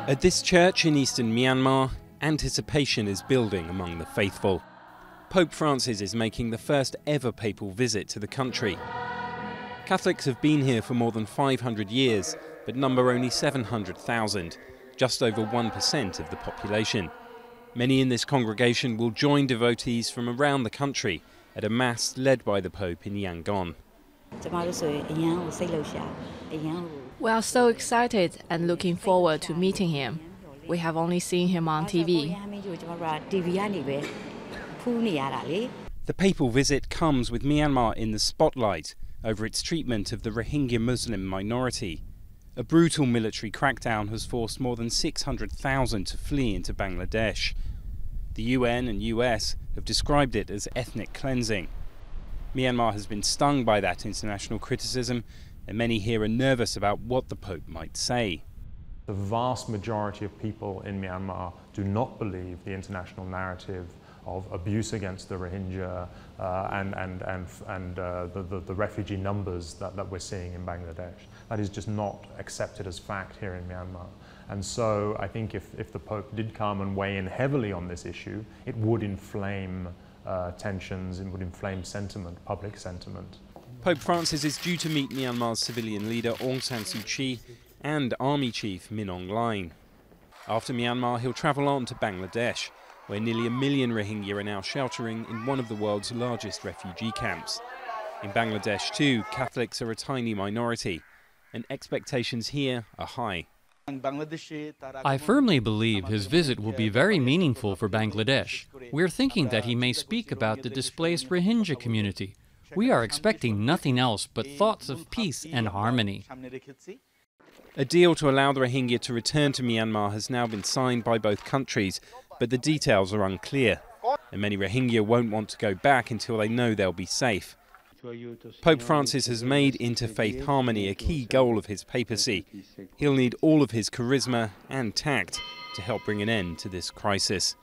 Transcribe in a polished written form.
At this church in eastern Myanmar, anticipation is building among the faithful. Pope Francis is making the first ever papal visit to the country. Catholics have been here for more than 500 years, but number only 700,000, just over 1% of the population. Many in this congregation will join devotees from around the country at a mass led by the Pope in Yangon. We are so excited and looking forward to meeting him. We have only seen him on TV. The papal visit comes with Myanmar in the spotlight over its treatment of the Rohingya Muslim minority. A brutal military crackdown has forced more than 600,000 to flee into Bangladesh. The UN and US have described it as ethnic cleansing. Myanmar has been stung by that international criticism, and many here are nervous about what the Pope might say. The vast majority of people in Myanmar do not believe the international narrative of abuse against the Rohingya and the refugee numbers that we're seeing in Bangladesh. That is just not accepted as fact here in Myanmar. And so I think if the Pope did come and weigh in heavily on this issue, it would inflame tensions, it would inflame sentiment, public sentiment. Pope Francis is due to meet Myanmar's civilian leader Aung San Suu Kyi and Army Chief Min Aung Hlaing. After Myanmar, he'll travel on to Bangladesh, where nearly 1 million Rohingya are now sheltering in one of the world's largest refugee camps. In Bangladesh too, Catholics are a tiny minority, and expectations here are high. I firmly believe his visit will be very meaningful for Bangladesh. We're thinking that he may speak about the displaced Rohingya community. We are expecting nothing else but thoughts of peace and harmony. A deal to allow the Rohingya to return to Myanmar has now been signed by both countries, but the details are unclear, and many Rohingya won't want to go back until they know they'll be safe. Pope Francis has made interfaith harmony a key goal of his papacy. He'll need all of his charisma and tact to help bring an end to this crisis.